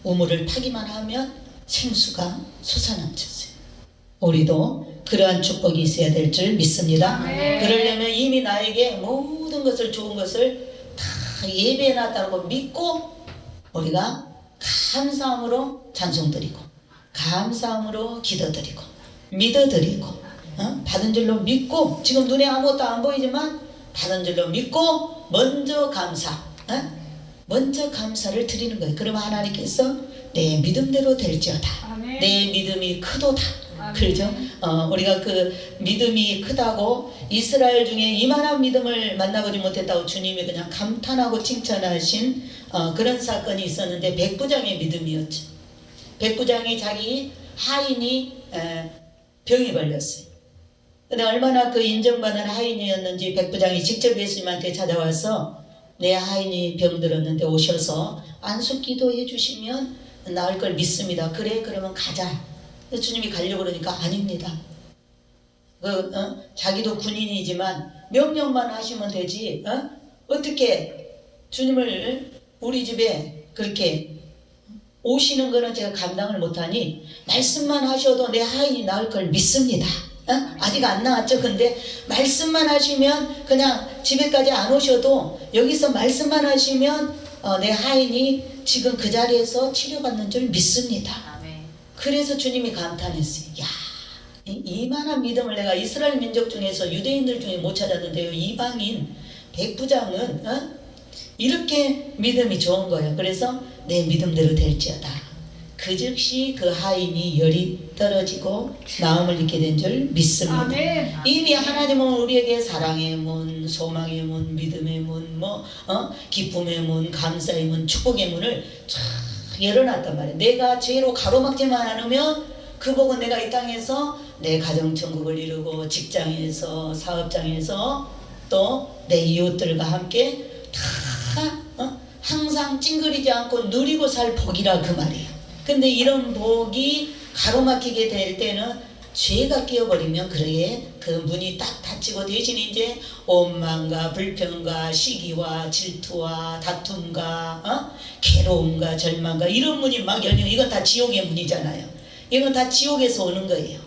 우물을 파기만 하면 생수가 솟아넘쳤어요. 우리도 그러한 축복이 있어야 될 줄 믿습니다. 그러려면 이미 나에게 모든 것을, 좋은 것을 다 예배해놨다고 믿고 우리가 감사함으로 찬송드리고 감사함으로 기도드리고 믿어드리고 받은 줄로 믿고, 지금 눈에 아무것도 안 보이지만 받은 줄로 믿고 먼저 감사, 먼저 감사를 드리는 거예요. 그러면 하나님께서 내 믿음대로 될지어다. 아멘. 내 믿음이 크도다. 아멘. 그렇죠? 우리가 그 믿음이 크다고 이스라엘 중에 이만한 믿음을 만나보지 못했다고 주님이 그냥 감탄하고 칭찬하신 그런 사건이 있었는데 백부장의 믿음이었죠. 백부장이 자기 하인이 병이 걸렸어요. 근데 얼마나 그 인정받은 하인이었는지 백부장이 직접 예수님한테 찾아와서 내 하인이 병들었는데 오셔서 안수 기도해 주시면 나을 걸 믿습니다. 그래 그러면 가자. 주님이 가려고 그러니까 아닙니다. 자기도 군인이지만 명령만 하시면 되지. 어떻게 주님을 우리 집에 그렇게 오시는 거는 제가 감당을 못하니 말씀만 하셔도 내 하인이 나을 걸 믿습니다. 아직 안 나왔죠. 근데 말씀만 하시면 그냥 집에까지 안 오셔도 여기서 말씀만 하시면 내 하인이 지금 그 자리에서 치료받는 줄 믿습니다. 그래서 주님이 감탄했어요. 야, 이만한 믿음을 내가 이스라엘 민족 중에서 유대인들 중에 못 찾았는데요. 이방인 백부장은 이렇게 믿음이 좋은 거예요. 그래서 내 믿음대로 될지어다. 그 즉시 그 하인이 열이 떨어지고 나음을 입게 된 줄 믿습니다. 아멘. 이미 하나님은 우리에게 사랑의 문, 소망의 문, 믿음의 문, 기쁨의 문, 감사의 문, 축복의 문을 쫙 열어놨단 말이에요. 내가 죄로 가로막지만 않으면 그 복은 내가 이 땅에서 내 가정천국을 이루고 직장에서 사업장에서 또 내 이웃들과 함께 다 항상 찡그리지 않고 누리고 살 복이라 그 말이에요. 근데 이런 복이 가로막히게 될 때는 죄가 끼어버리면 그러게 그 문이 딱 닫히고 대신 이제 원망과 불평과 시기와 질투와 다툼과 괴로움과 절망과 이런 문이 막 열리고 이건 다 지옥의 문이잖아요. 이건 다 지옥에서 오는 거예요.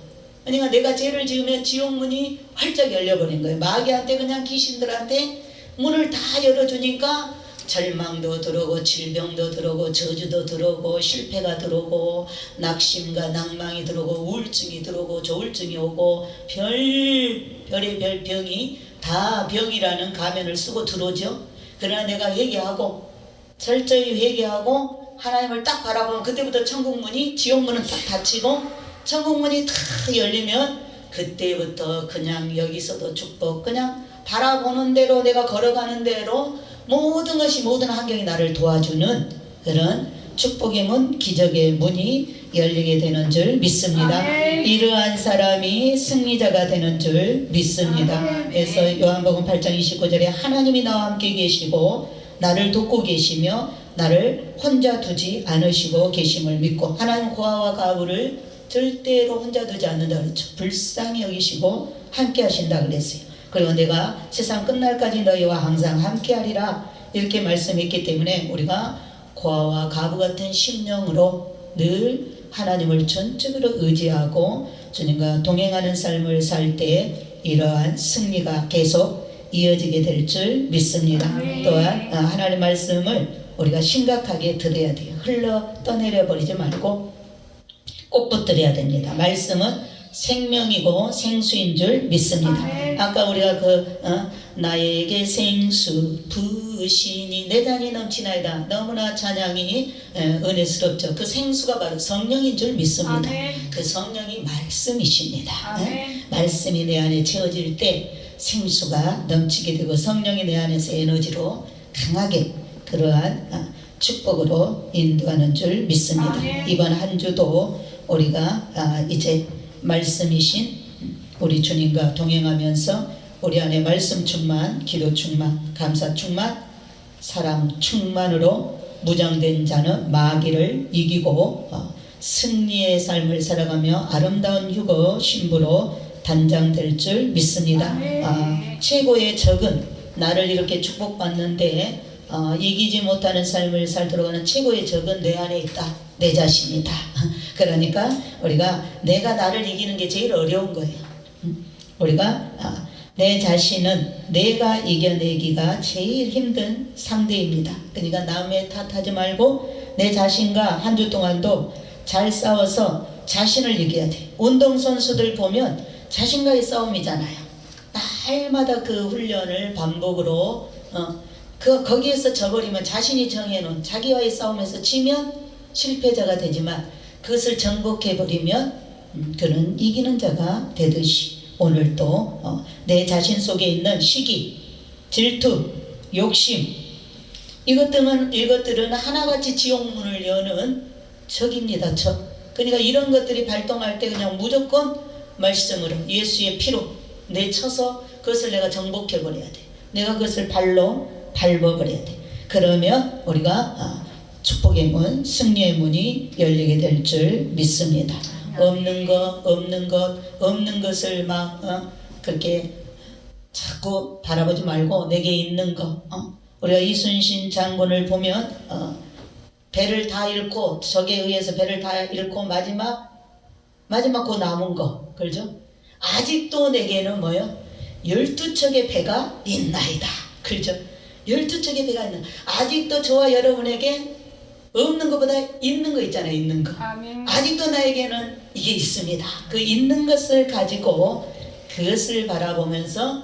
그러니까 내가 죄를 지으면 지옥 문이 활짝 열려버린 거예요. 마귀한테 그냥 귀신들한테 문을 다 열어주니까 절망도 들어오고 질병도 들어오고 저주도 들어오고 실패가 들어오고 낙심과 낭망이 들어오고 우울증이 들어오고 조울증이 오고 별의 병이 다 병이라는 가면을 쓰고 들어오죠. 그러나 내가 회개하고 철저히 회개하고 하나님을 딱 바라보면 그때부터 천국문이 지옥문은 딱 닫히고 천국문이 다 열리면 그때부터 그냥 여기서도 축복 그냥 바라보는 대로 내가 걸어가는 대로 모든 것이 모든 환경이 나를 도와주는 그런 축복의 문, 기적의 문이 열리게 되는 줄 믿습니다. 아멘. 이러한 사람이 승리자가 되는 줄 믿습니다. 아멘. 그래서 요한복음 8장 29절에 하나님이 나와 함께 계시고 나를 돕고 계시며 나를 혼자 두지 않으시고 계심을 믿고 하나님 고아와 가부를 절대로 혼자 두지 않는다 그랬죠. 불쌍히 여기시고 함께 하신다 그랬어요. 그리고 내가 세상 끝날까지 너희와 항상 함께하리라 이렇게 말씀했기 때문에 우리가 고아와 가부 같은 심령으로 늘 하나님을 전적으로 의지하고 주님과 동행하는 삶을 살 때 이러한 승리가 계속 이어지게 될 줄 믿습니다. 또한 하나님 말씀을 우리가 심각하게 들어야 돼요. 흘러 떠내려 버리지 말고 꼭 붙들어야 됩니다. 말씀은 생명이고 생수인 줄 믿습니다. 아까 우리가 나에게 생수 부으시니 내 잔이 넘치나이다. 너무나 찬양이 은혜스럽죠. 그 생수가 바로 성령인 줄 믿습니다. 그 성령이 말씀이십니다. 말씀이 내 안에 채워질 때 생수가 넘치게 되고 성령이 내 안에서 에너지로 강하게 그러한 축복으로 인도하는 줄 믿습니다. 이번 한 주도 우리가 이제 말씀이신 우리 주님과 동행하면서 우리 안에 말씀 충만, 기도 충만, 감사 충만, 사랑 충만으로 무장된 자는 마귀를 이기고 승리의 삶을 살아가며 아름다운 휴거 신부로 단장될 줄 믿습니다. 최고의 적은 나를 이렇게 축복받는데 이기지 못하는 삶을 살도록 하는 최고의 적은 내 안에 있다. 내 자신이다. 그러니까 우리가 내가 나를 이기는 게 제일 어려운 거예요. 우리가 내 자신은 내가 이겨내기가 제일 힘든 상대입니다. 그러니까 남의 탓하지 말고 내 자신과 한 주 동안도 잘 싸워서 자신을 이겨야 돼. 운동선수들 보면 자신과의 싸움이잖아요. 날마다 그 훈련을 반복으로 거기에서 져버리면 자신이 정해놓은 자기와의 싸움에서 지면 실패자가 되지만 그것을 정복해버리면 그는 이기는 자가 되듯이 오늘도 내 자신 속에 있는 시기, 질투, 욕심 이것들은 하나같이 지옥문을 여는 적입니다. 적. 그러니까 이런 것들이 발동할 때 그냥 무조건 말씀으로 예수의 피로 내쳐서 그것을 내가 정복해버려야 돼. 내가 그것을 발로 밟아버려야 돼. 그러면 우리가 축복의 문, 승리의 문이 열리게 될 줄 믿습니다. 없는 것을 막 그렇게 자꾸 바라보지 말고 내게 있는 거. 우리가 이순신 장군을 보면 배를 다 잃고 적에 의해서 배를 다 잃고 마지막 그 남은 거 그렇죠? 아직도 내게는 뭐요? 12척의 배가 있나이다. 그렇죠? 12척의 배가 있나. 아직도 저와 여러분에게 없는 것보다 있는 거 있잖아요. 있는 거. 아멘. 아직도 나에게는 이게 있습니다. 그 있는 것을 가지고 그것을 바라보면서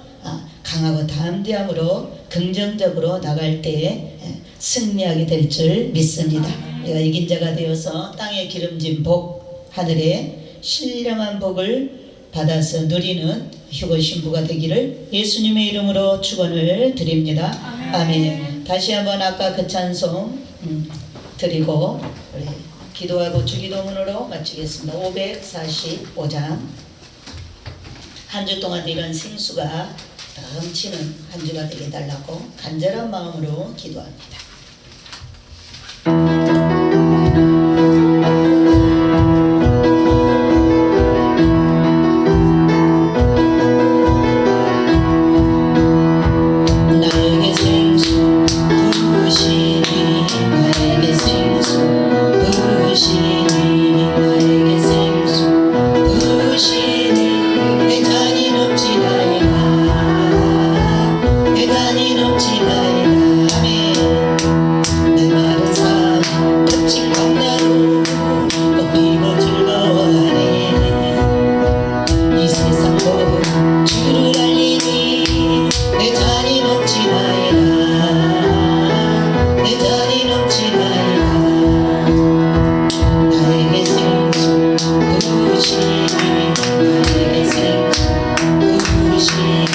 강하고 담대함으로 긍정적으로 나갈 때에 승리하게 될 줄 믿습니다. 내가 이긴 자가 되어서 땅에 기름진 복, 하늘에 신령한 복을 받아서 누리는 휴거 신부가 되기를 예수님의 이름으로 축원을 드립니다. 아멘. 다시 한번 아까 그 찬송 드리고 우리 기도하고 주기도문으로 마치겠습니다. 545장. 한 주 동안 이런 생수가 넘치는 한 주가 되게 해달라고 간절한 마음으로 기도합니다. 나에게 생수 부으시니 나에게 생수 부으시니 나에게 생수 부으시니 내 잔이 넘치나이다 내 잔이 넘치나이다 아멘. 내 마른 삶 거친 광야로 꽃피고 즐거워하네 이 세상 복 주를 알리니 내 잔이 넘치나이다 내 잔이 넘치나이다 나에게 생수 부으시니 나에게 생수 부으시니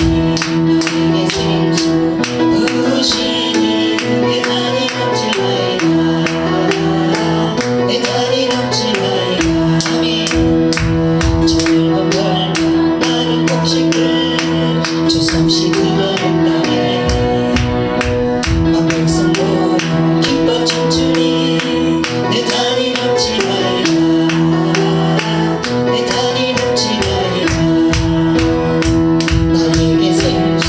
나에게 생수 부으시니 내 잔이 넘치나이다 내 잔이 넘치나이다 아멘. 젊은 별과 마른 곡식들 주섬시 그려낸다네 만백성도 기뻐 춤추니 내 잔이 넘치나이다 내 잔이 넘치나이다 나에게 생수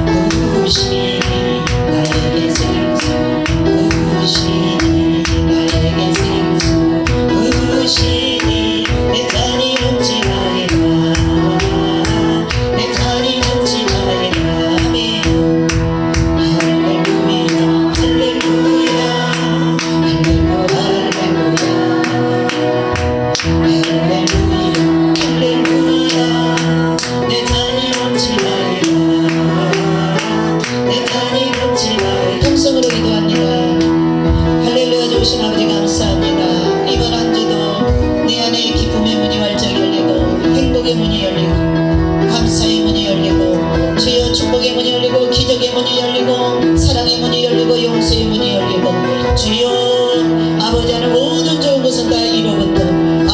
부으시니 나에게 생수 부으시니 나에게 생수 부으시니 내 잔이 넘치나이다 내 잔이 넘치나이다 아멘. 할렐루야 할렐루야 할렐루야 할렐루야 내 잔이 넘치나이다 내 잔이 넘치나이다. 통성으로 기도합니다. 할렐루야 좋으신 아버지 감사합니다. 이번 한 주도 내 안에 기쁨의 문이 활짝 열리고 행복의 문이 열리고 감사의 문이 열리고 주여 축복의 문이 열리고 기적의 문이 열리고 사랑의 문이 열리고 용서의 문이 열리고 주여 아버지 안에 모든 좋은 것은 다 이로부터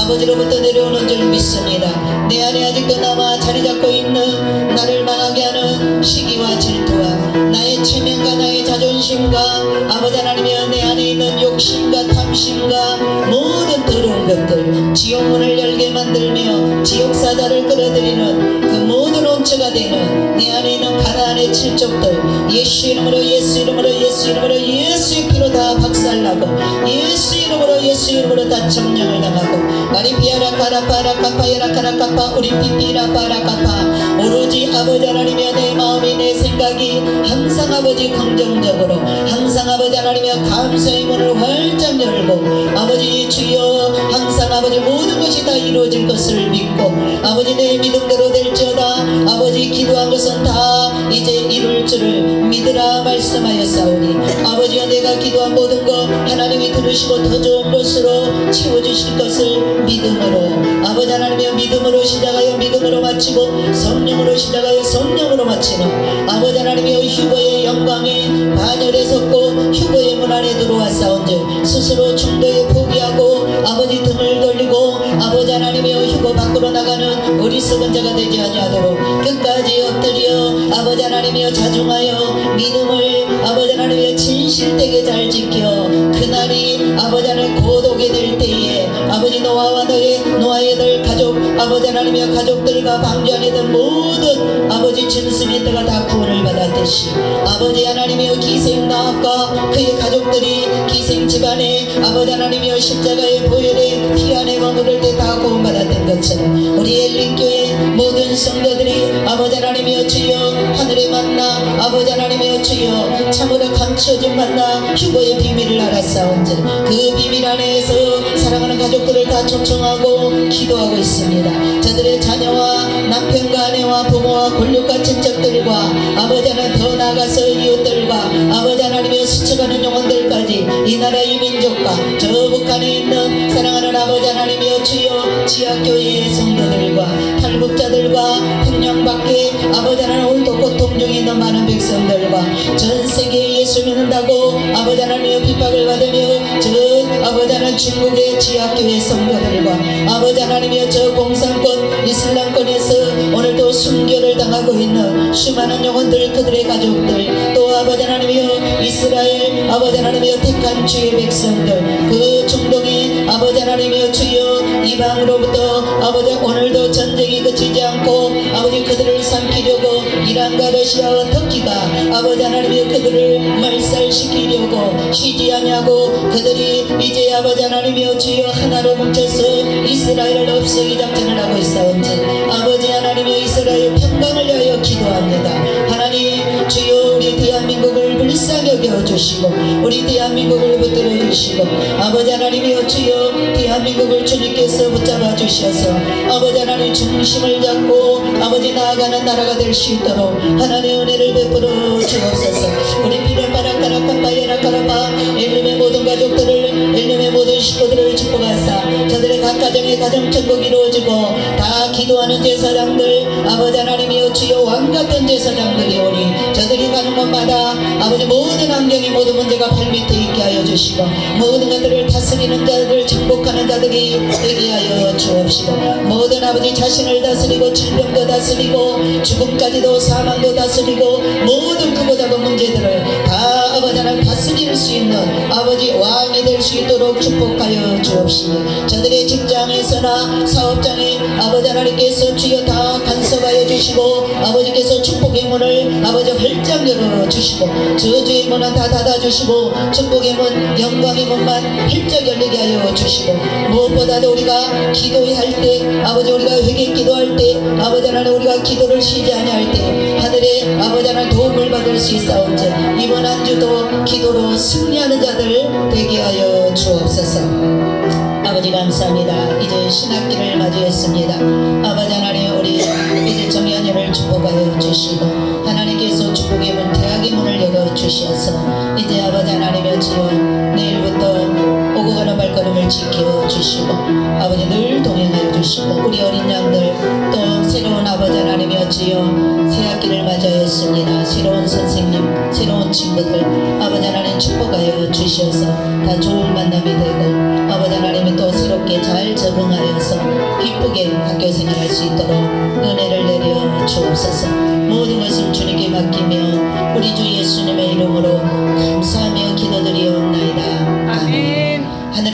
아버지로부터 내려오는 줄 믿습니다. 내 안에 아직도 남아 자리 잡고 있는 나를 망하게 하는 시기와 질투와 나의 체면과 나의 자존심과 아버지 하나님이여 내 안에 있는 욕심과 탐심과 모든 더러운 것들 지옥문을 열게 만들며 지옥사자를 끌어들이는 그 모든 온처가 되는 내 안에 있는 가나안의 칠족들 예수 이름으로 예수 이름으로 예수 이름으로 예수의 피로 다 박살나고 예수 이름으로 다 점령을 당하고 마리피아라 카라파라 카파야라 카라카파 우리 피피라 파라카파 오로지 아버지 하나님이여 내 마음이 내 생각이 항상 아버지 긍정적으로 항상 아버지 하나님이여 감사의 문을 활짝 열고 아버지 주여 항상 아버지 모든 것이 다 이루어질 것을 믿고 아버지 내 믿음대로 될지어다 아버지 기도한 것은 다 이제 이룰 줄을 믿으라 말씀하였사오니 아버지여 내가 기도한 모든 것 하나님이 들으시고 더 좋은 것으로 채워주실 것을 믿음으로 아버지 하나님이여 믿음으로 시작하여 믿음으로 마치고 성령으로 시작하여 성령으로 마치는 아버지 하나님이여 휴거의 영광에 반열에 섰고 휴거의 문 안에 들어왔사온즉 스스로 중도에 포기하고 아버지 등을 돌리고 아버지 하나님이여 휴거 밖으로 나가는 어리석은 자가 되지 아니하도록 끝까지 엎드려 아버지 하나님이여 자중하여 믿음을 아버지 하나님이여 진실되게 잘 지켜 그날이 아버지 하나님 고독이 될 때에 아버지 노아와 노아의 들 가족 아버지 하나님이여 가족들과 방주 안에 든 모든 아버지 짐승의 때가 다 구원을 받았듯이 아버지 하나님이여 기생 나합과 그의 가족들이 기생 집안에 아버지 하나님이여 십자가의 보혈에 피 안에 머무를 때 다 구원받았던 것처럼 우리 엘린교회 모든 성도들이 아버지 하나님이여 주여 하늘의 만나 아버지 하나님이여 주여 참으로 감추어진 만나 휴거의 비밀을 알았사온즉 그 비밀 안에서 사랑하는 가족들을 다 초청하고 기도하고 있습니다. 저들의 자녀와 남편과 아내와 부모와 권력과 친척들과 아버지 하나님 더 나아가서 이웃들과 아버지 하나님의 스쳐가는 영혼들까지 이 나라 이 민족과 저 북한에 있는 사랑하는 아버지 하나님이여 주여 지하교회의 성도들과 탈북자들과 평양 밖에 아버지 하나님 오늘도 고통 중에 있는 많은 백성들과 전 세계에 예수 믿는다고 아버지 하나님의 핍박을 받으며 저 아버지 하나님 중국의 지하교회 성도들과 아버지 하나님이여 저 공산권 이슬람권에서 오늘도 순교를 당하고 있는 수많은 영혼들 그들의 가족들 또 아버지 하나님이여 이스라엘 아버지 하나님이여 택한 주의 백성들 그 중동의 아버지 하나님이여 주여 이방으로부터 아버지 오늘도 전쟁이 그치지 않고 아버지 그들을 삼키려고 이란과 러시아와 터키가 아버지 하나님이여 그들을 말살시키려고 쉬지 아니하고 그들이 이제 아버지 하나님이여 주여 하나로 뭉쳐서 이스라엘을 없애기 작전을 하고 있사온즉 아버지 하나님이여 이스라엘 평강을 위하여 기도합니다. 하나님 주여 우리 대한민국을 불쌍히 여겨주시고 우리 대한민국을 붙들어 주시고 아버지 하나님이여 주여 대한민국을 주님께서 붙잡아 주셔서 아버지 하나님 중심을 잡고 아버지 나아가는 나라가 될 수 있도록 하나님의 은혜를 베풀어 주옵소서. 우리 비라바라카라카바예라카라바 엘림의 모든 가족들을 엘림의 모든 식구들을 축복하사 저들의 각 가정의 가정천국 이루어지고 다 기도하는 제사장들 아버지 하나님이여 주여 왕같은 제사장들이 오니 저들이 가는 곳마다 아버지 모든 환경이 모든 문제가 발밑에 있게 하여 주시고 모든 것들을 다스리는 자들을 정복하는 자들이 되게 하여 주옵시고 모든 아버지 자신을 다스리고 질병도 다스리고 죽음까지도 사망도 다스리고 모든 크고 작은 문제들을 다 아버지 하나님 다스릴 수 있는 아버지 왕이 될 수 있도록 축복하여 주옵시고 저들의 직장에서나 사업장에 아버지 하나님께서 주여 다 간섭하여 주시고 아버지께서 축복의 문을 아버지 활짝 열어주시고 저주의 문은 다 닫아주시고 축복의 문 영광의 문만 활짝 열리게 하여 주시고 무엇보다도 우리가 기도할 때 아버지 우리가 회개 기도할 때 아버지 하나님 우리가 기도를 쉬지 아니할 때 하늘의 아버지 하나님 도움을 받을 수 있사온즉 이번 한 주도 기도로 승리하는 자들 되게 하여 주옵소서. 아버지 감사합니다. 이제 신학기를 맞이했습니다. 아버지 하나님 우리 이제 정연이를 축복하여 주시고 하나님께서 축복의 문 대학의 문을 열어주셔서 이제 아버지 하나님의 주여 내일부터 오고 가는 발걸음을 지켜주시고 아버지 늘 동행하여 주시고 우리 어린 양들 또 새로운 아버지 하나님의 주여 새학기를 맞이하였습니다. 새로운 선생님 새로운 친구들 아버지 하나님 축복하여 주셔서 다 좋은 만남이 되고 아버지 하나님이 또 새롭게 잘 적응하여서 기쁘게 학교 생활할 수 있도록 은혜를 내려 주옵소서. 모든 것을 주님께 맡기며 우리 주 예수님의 이름으로 감사하며 기도드리옵나이다.